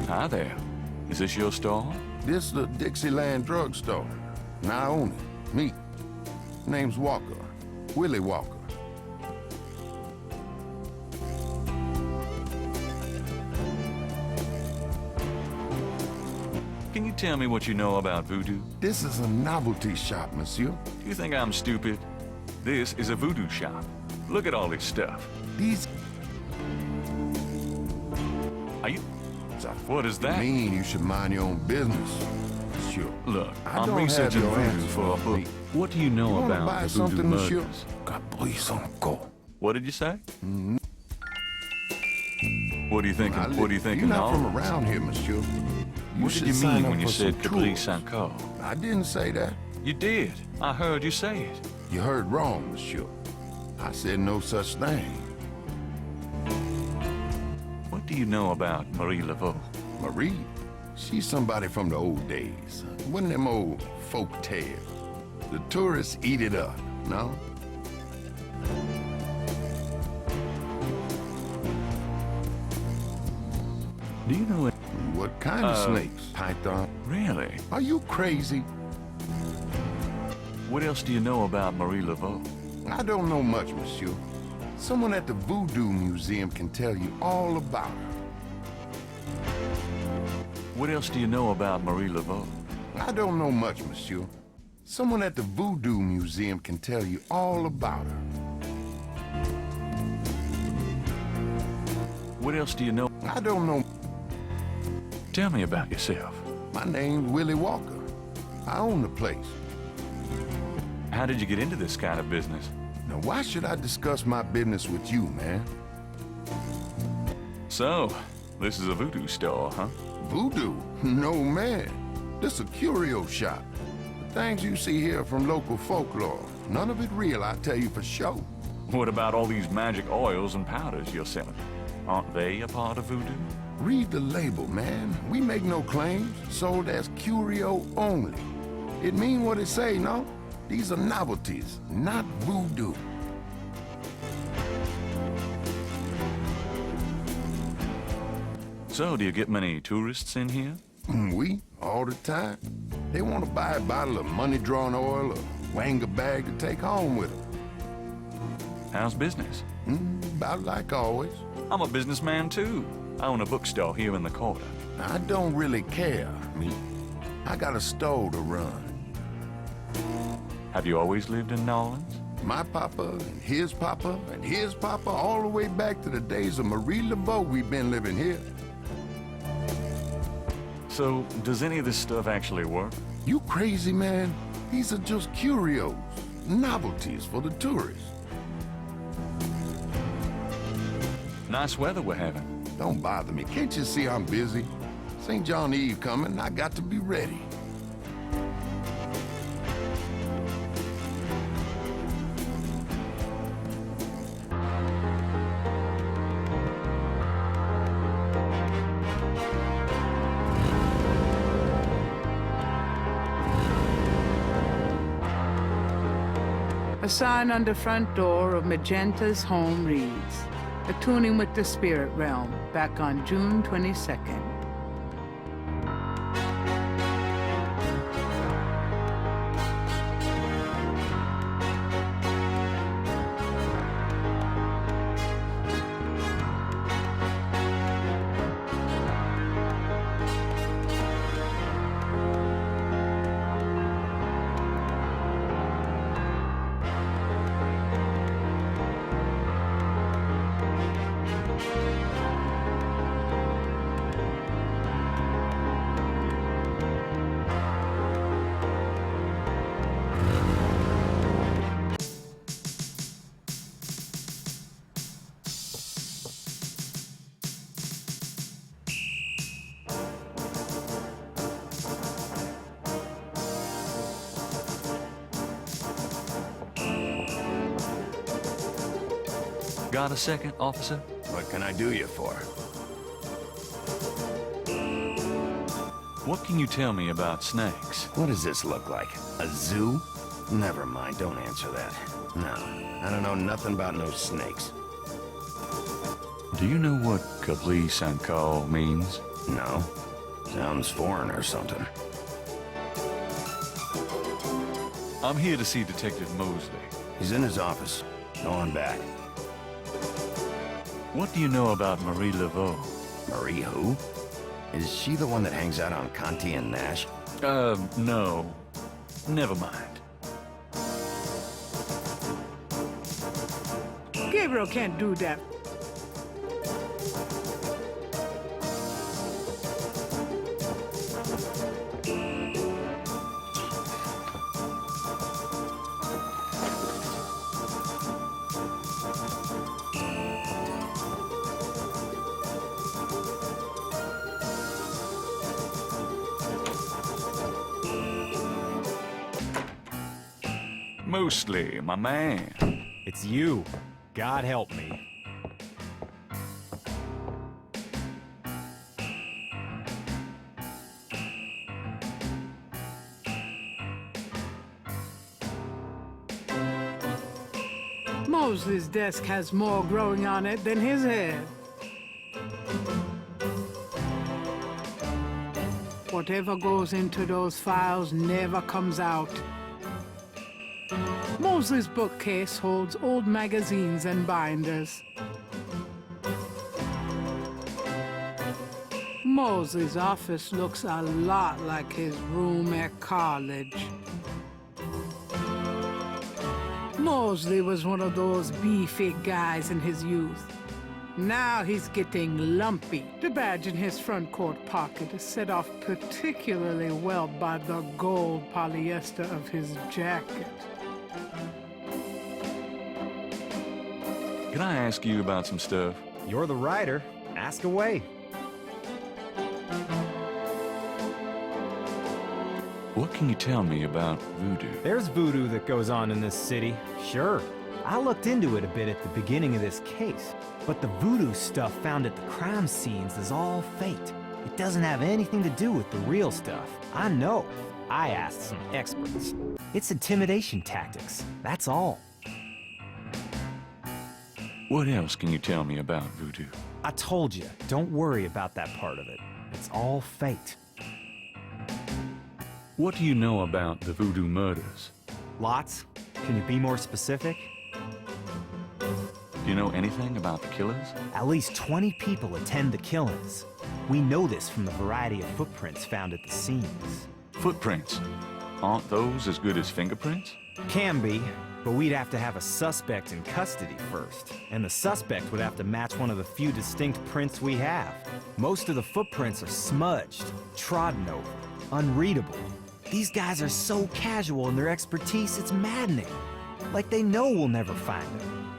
Hi there. Is this your store? This is the Dixieland drugstore. And I own it. Me. Name's Walker. Willie Walker. Can you tell me what you know about voodoo? This is a novelty shop, monsieur. Do you think I'm stupid? This is a voodoo shop. Look at all this stuff. These Are you... What is that? mean you should mind your own business, monsieur. Look, I I'm don't researching have your voodoo answers for a for book. me. What do you know You wanna about buy the voodoo something, monsieur? murders? Caprice on go. What did you say? What do you think? Now, What do you think? You're of not from novels? around here, monsieur. What did should you sign mean up when you for some said Caprice tours. Sanko? I didn't say that. You did. I heard you say it. You heard wrong, monsieur. I said no such thing. What do you know about Marie Laveau? Marie, she's somebody from the old days. One of them old folk tales. The tourists eat it up, no? Do you know it? What kind of snakes? Python? Really? Are you crazy? What else do you know about Marie Laveau? I don't know much, monsieur. Someone at the Voodoo Museum can tell you all about her. What else do you know about Marie Laveau? I don't know much, monsieur. Someone at the Voodoo Museum can tell you all about her. What else do you know? I don't know. Tell me about yourself. My name's Willie Walker. I own the place. How did you get into this kind of business? Now, why should I discuss my business with you, man? So, this is a voodoo store, huh? Voodoo? No, man. This is a curio shop. The things you see here are from local folklore. None of it real, I tell you for sure. What about all these magic oils and powders you're selling? Aren't they a part of voodoo? Read the label, man. We make no claims. Sold as curio only. It mean what it say, no? These are novelties, not voodoo. So, do you get many tourists in here? We, all the time. They want to buy a bottle of money-drawn oil or wang a bag to take home with them. How's business? About like always. I'm a businessman too. I own a bookstore here in the quarter. I don't really care. I got a store to run. Have you always lived in New Orleans? My papa and his papa and his papa, all the way back to the days of Marie Laveau, we've been living here. So, does any of this stuff actually work? You crazy, man? These are just curios, novelties for the tourists. Nice weather we're having. Don't bother me. Can't you see I'm busy? St. John Eve coming, I got to be ready. A sign on the front door of Magenta's home reads, "Attuning with the Spirit Realm," back on June 22nd. Got a second, officer? What can I do you for? What can you tell me about snakes? What does this look like? A zoo? Never mind, don't answer that. No, I don't know nothing about no snakes. Do you know what Caprice Sanko means? No. Sounds foreign or something. I'm here to see Detective Mosley. He's in his office. Go on back. What do you know about Marie Laveau? Marie who? Is she the one that hangs out on Conti and Nash? No. Never mind. Gabriel can't do that. Mosley, my man. It's you. God help me. Mosley's desk has more growing on it than his head. Whatever goes into those files never comes out. Mosley's bookcase holds old magazines and binders. Mosley's office looks a lot like his room at college. Mosley was one of those beefy guys in his youth. Now he's getting lumpy. The badge in his front coat pocket is set off particularly well by the gold polyester of his jacket. Can I ask you about some stuff? You're the writer. Ask away. What can you tell me about voodoo? There's voodoo that goes on in this city, sure. I looked into it a bit at the beginning of this case, but the voodoo stuff found at the crime scenes is all fake. It doesn't have anything to do with the real stuff. I know. I asked some experts. It's intimidation tactics, that's all. What else can you tell me about voodoo? I told you, don't worry about that part of it. It's all fate. What do you know about the voodoo murders? Lots. Can you be more specific? Do you know anything about the killers? At least 20 people attend the killings. We know this from the variety of footprints found at the scenes. Footprints. Aren't those as good as fingerprints? Can be, but we'd have to have a suspect in custody first. And the suspect would have to match one of the few distinct prints we have. Most of the footprints are smudged, trodden over, unreadable. These guys are so casual in their expertise, it's maddening. Like they know we'll never find them.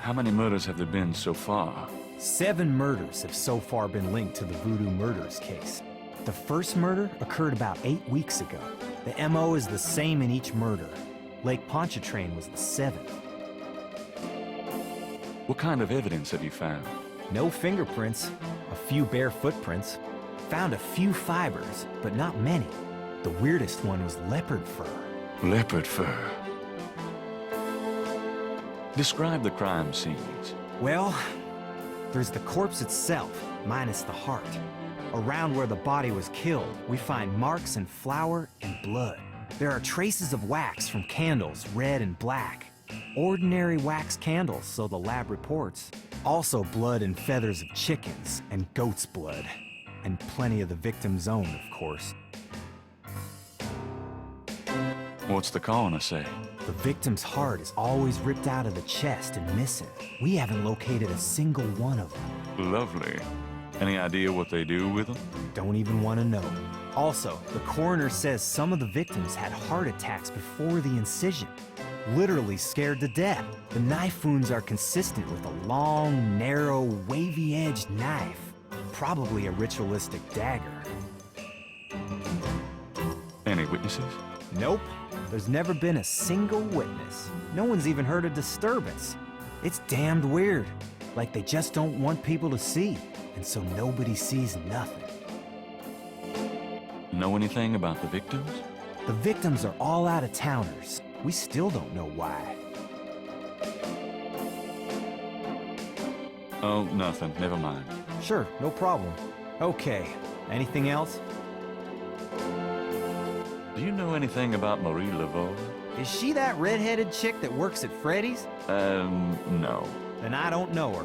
How many murders have there been so far? 7 murders have so far been linked to the voodoo murders case. The first murder occurred about 8 weeks ago. The MO is the same in each murder. Lake Pontchartrain was the 7th. What kind of evidence have you found? No fingerprints, a few bare footprints. Found a few fibers, but not many. The weirdest one was leopard fur. Leopard fur. Describe the crime scenes. Well, there's the corpse itself, minus the heart. Around where the body was killed, we find marks and flour and blood. There are traces of wax from candles, red and black. Ordinary wax candles, so the lab reports. Also blood and feathers of chickens and goat's blood. And plenty of the victim's own, of course. What's the coroner say? The victim's heart is always ripped out of the chest and missing. We haven't located a single one of them. Lovely. Any idea what they do with them? Don't even want to know. Also, the coroner says some of the victims had heart attacks before the incision. Literally scared to death. The knife wounds are consistent with a long, narrow, wavy-edged knife. Probably a ritualistic dagger. Any witnesses? Nope. There's never been a single witness. No one's even heard a disturbance. It's damned weird. Like they just don't want people to see. And so nobody sees nothing. Know anything about the victims? The victims are all out-of-towners. We still don't know why. Oh, nothing. Never mind. Sure, no problem. Okay, anything else? Do you know anything about Marie Laveau? Is she that red-headed chick that works at Freddy's? No. Then I don't know her.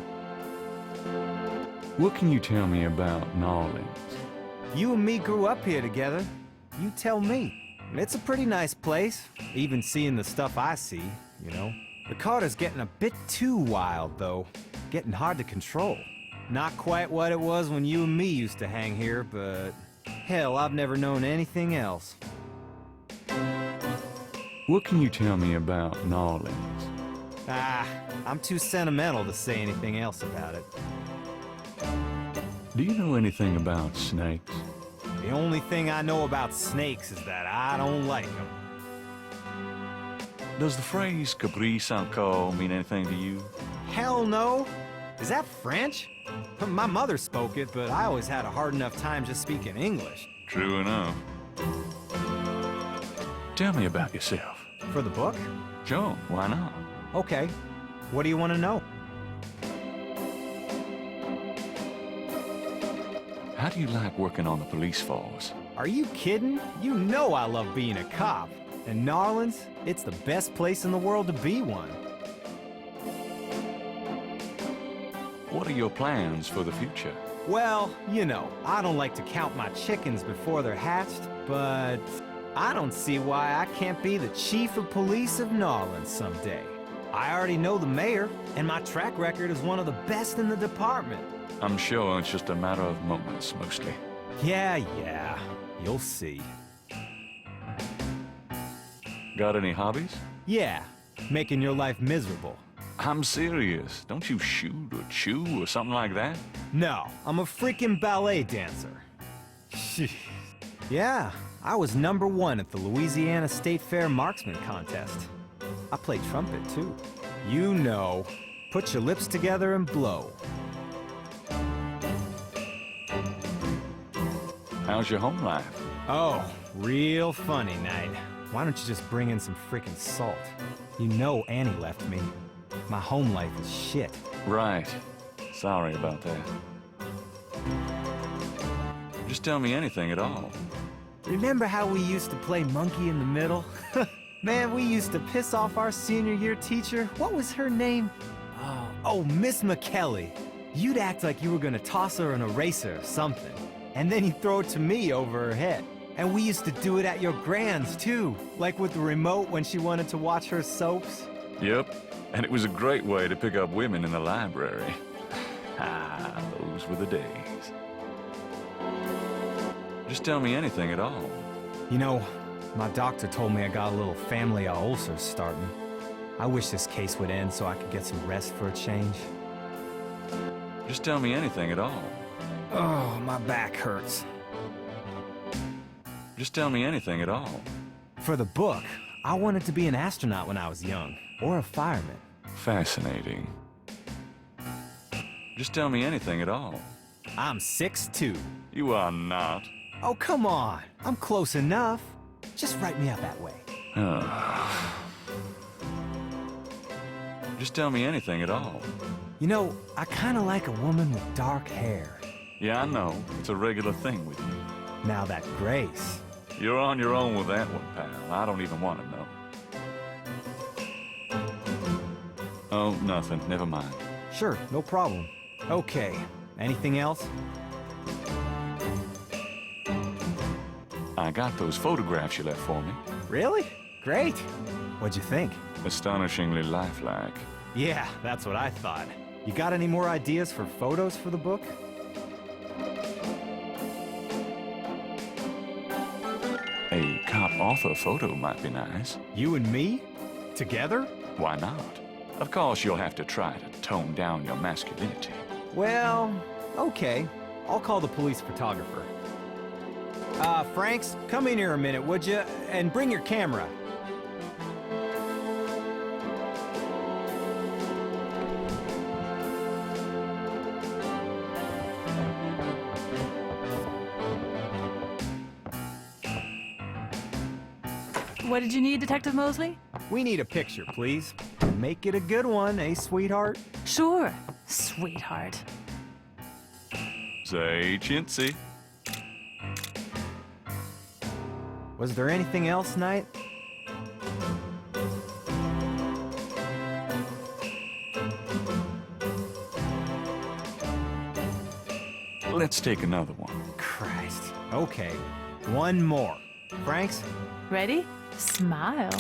What can you tell me about Gnarlings? You and me grew up here together. You tell me. It's a pretty nice place, even seeing the stuff I see, you know. The Carter's getting a bit too wild, though. Getting hard to control. Not quite what it was when you and me used to hang here, but... hell, I've never known anything else. What can you tell me about Gnarlings? I'm too sentimental to say anything else about it. Do you know anything about snakes? The only thing I know about snakes is that I don't like them. Does the phrase caprice encore mean anything to you? Hell no! Is that French? My mother spoke it, but I always had a hard enough time just speaking English. True enough. Tell me about yourself. For the book? Sure, why not? Okay. What do you want to know? How do you like working on the police force? Are you kidding? You know I love being a cop. And Narlands, it's the best place in the world to be one. What are your plans for the future? Well, you know, I don't like to count my chickens before they're hatched, but I don't see why I can't be the chief of police of Narlands someday. I already know the mayor, and my track record is one of the best in the department. I'm sure it's just a matter of moments, mostly. Yeah, you'll see. Got any hobbies? Yeah, making your life miserable. I'm serious. Don't you shoot or chew or something like that? No, I'm a freaking ballet dancer. Yeah, I was #1 at the Louisiana State Fair Marksman Contest. I played trumpet, too. You know, put your lips together and blow. How's your home life? Oh, real funny night. Why don't you just bring in some freaking salt? You know Annie left me. My home life is shit. Right. Sorry about that. Just tell me anything at all. Remember how we used to play monkey in the middle? Man, we used to piss off our senior year teacher. What was her name? Oh, Miss McKelly. You'd act like you were gonna toss her an eraser or something. And then you'd throw it to me over her head. And we used to do it at your grand's, too. Like with the remote when she wanted to watch her soaps. Yep. And it was a great way to pick up women in the library. Those were the days. Just tell me anything at all. You know, my doctor told me I got a little family of ulcers starting. I wish this case would end so I could get some rest for a change. Just tell me anything at all. Oh, my back hurts. Just tell me anything at all. For the book, I wanted to be an astronaut when I was young, or a fireman. Fascinating. Just tell me anything at all. I'm 6'2". You are not. Oh, come on. I'm close enough. Just write me out that way. Just tell me anything at all. You know, I kind of like a woman with dark hair. Yeah, I know. It's a regular thing with you. Now that Grace. You're on your own with that one, pal. I don't even want to know. Oh, nothing. Never mind. Sure, no problem. Okay, anything else? I got those photographs you left for me. Really? Great. What'd you think? Astonishingly lifelike. Yeah, that's what I thought. You got any more ideas for photos for the book? A cop-author photo might be nice. You and me? Together? Why not? Of course, you'll have to try to tone down your masculinity. Well, okay. I'll call the police photographer. Franks, come in here a minute, would you? And bring your camera. What did you need, Detective Mosley? We need a picture, please. Make it a good one, eh, sweetheart? Sure, sweetheart. Say chintzy. Was there anything else, Knight? Let's take another one. Christ. Okay, one more. Franks? Ready? Smile.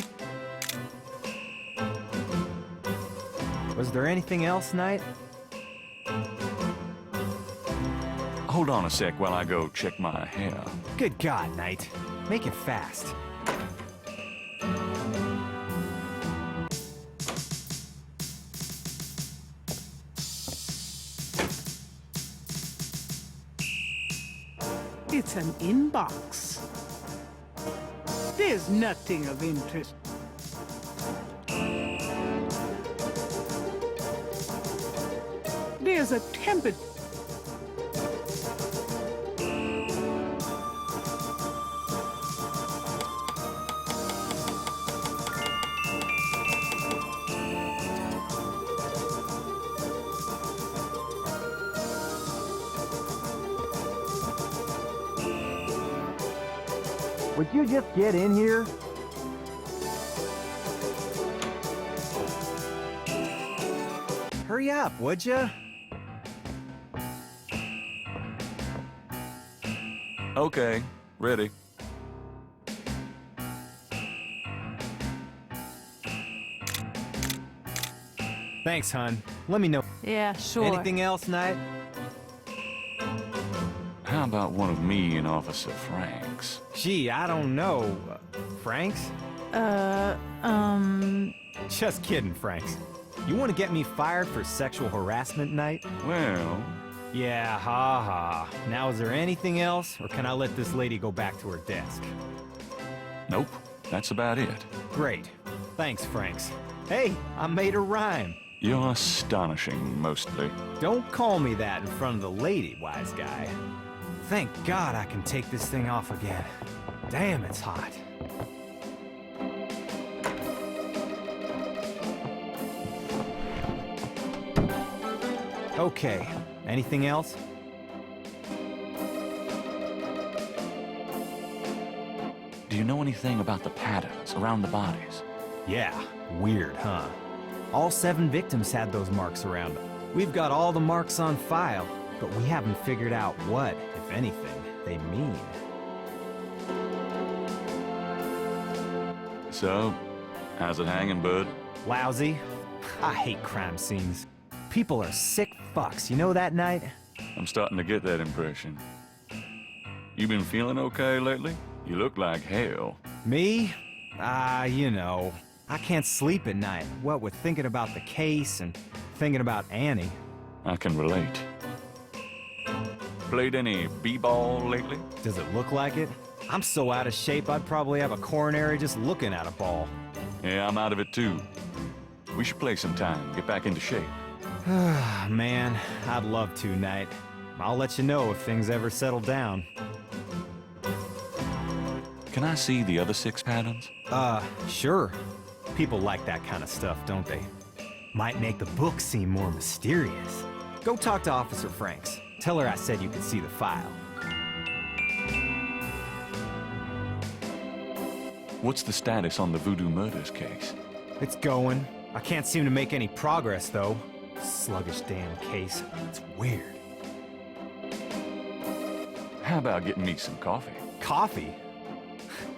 Was there anything else, Knight? Hold on a sec while I go check my hair. Good God, Knight. Make it fast. It's an inbox. There's nothing of interest. There's a tempered. Would you just get in here? Hurry up, would ya? Okay, ready. Thanks, hon. Let me know. Yeah, sure. Anything else, Knight? How about one of me and Officer Franks? Gee, I don't know. Franks? Just kidding, Franks. You want to get me fired for sexual harassment, Knight? Well, Yeah, ha ha. Now, is there anything else, or can I let this lady go back to her desk? nope, that's about it. Great. Thanks, Franks. Hey, I made a rhyme. You're astonishing, mostly. Don't call me that in front of the lady, wise guy. Thank God I can take this thing off again. Damn, it's hot. Okay, anything else? Do you know anything about the patterns around the bodies? Yeah, weird, huh? All 7 victims had those marks around them. We've got all the marks on file, but we haven't figured out what, if anything, they mean. So, how's it hanging, bud? Lousy. I hate crime scenes. People are sick fucks, you know that, Knight? I'm starting to get that impression. You been feeling okay lately? You look like hell. Me? You know. I can't sleep at night, what with thinking about the case and thinking about Annie. I can relate. Played any b-ball lately? Does it look like it? I'm so out of shape I'd probably have a coronary just looking at a ball. Yeah, I'm out of it too. We should play sometime, get back into shape. Man, I'd love to, Knight. I'll let you know if things ever settle down. Can I see the other 6 patterns? Sure. People like that kind of stuff, don't they? Might make the book seem more mysterious. Go talk to Officer Franks. Tell her I said you could see the file. What's the status on the Voodoo Murders case? It's going. I can't seem to make any progress, though. Sluggish damn case. It's weird. How about getting me some coffee? Coffee?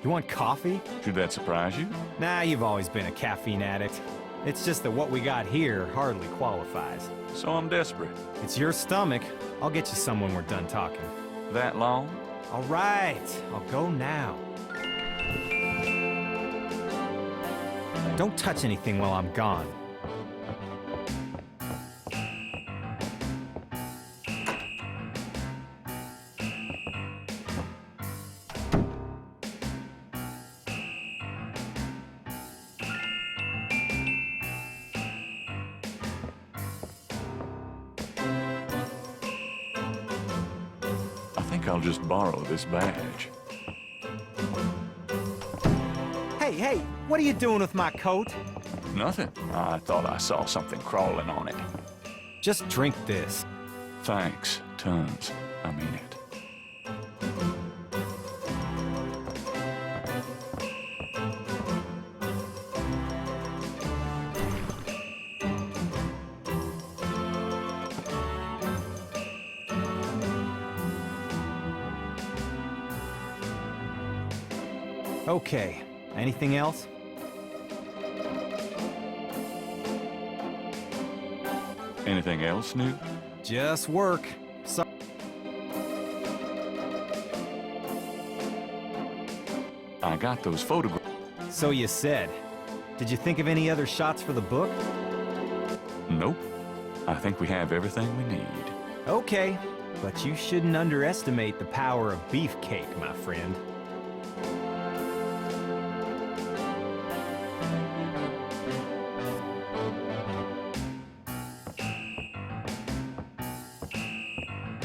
You want coffee? Should that surprise you? Nah, you've always been a caffeine addict. It's just that what we got here hardly qualifies. So I'm desperate. It's your stomach. I'll get you some when we're done talking. That long? All right, I'll go now. Don't touch anything while I'm gone. I think I'll just borrow this badge. Hey, what are you doing with my coat? Nothing. I thought I saw something crawling on it. Just drink this. Thanks, tons. I mean it. Okay, anything else? Anything else new? Just work. So I got those photographs. So you said. Did you think of any other shots for the book? Nope. I think we have everything we need. Okay, but you shouldn't underestimate the power of beefcake, my friend.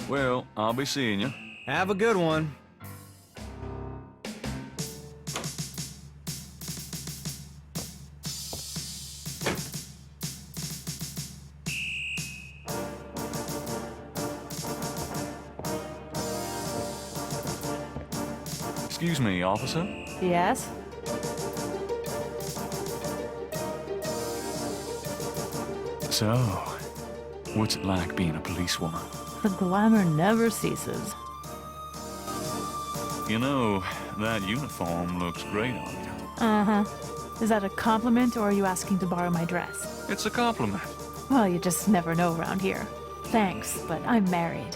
Well, I'll be seeing you. Have a good one. Excuse me, officer. Yes? So, what's it like being a policewoman? The glamour never ceases. You know, that uniform looks great on you. Uh-huh. Is that a compliment, or are you asking to borrow my dress? It's a compliment. Well, you just never know around here. Thanks, but I'm married.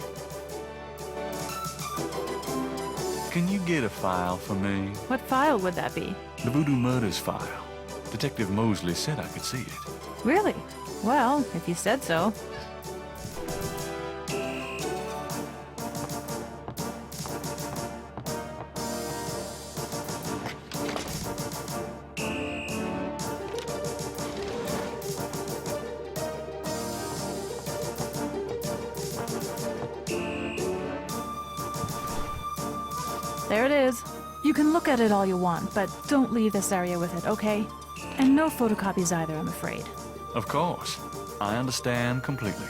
Can you get a file for me? What file would that be? The Voodoo Murders file. Detective Mosley said I could see it. Really? Well, if you said so. There it is. You can look at it all you want, but don't leave this area with it, okay? And no photocopies either, I'm afraid. Of course. I understand completely.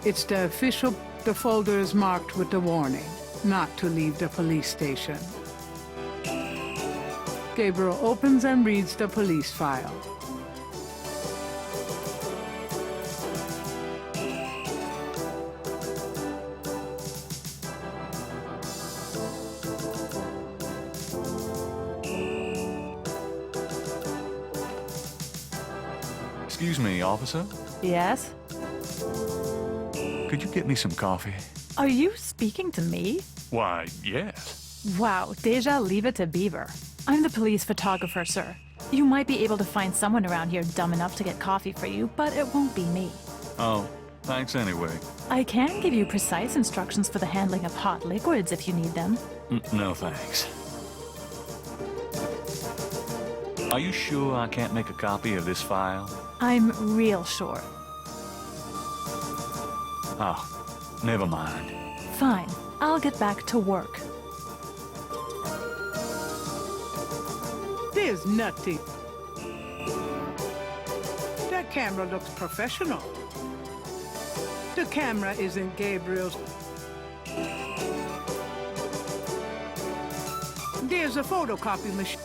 It's the official. The folder is marked with the warning not to leave the police station. Gabriel opens and reads the police file. Excuse me, officer. Yes? Could you get me some coffee? Are you speaking to me? Why, yes. Wow, Deja leave it to Beaver. I'm the police photographer, sir. You might be able to find someone around here dumb enough to get coffee for you, but it won't be me. Oh, thanks anyway. I can give you precise instructions for the handling of hot liquids if you need them. No thanks. Are you sure I can't make a copy of this file? I'm real sure. Oh, never mind. Fine, I'll get back to work. There's nothing. That camera looks professional. The camera isn't Gabriel's. There's a photocopy machine.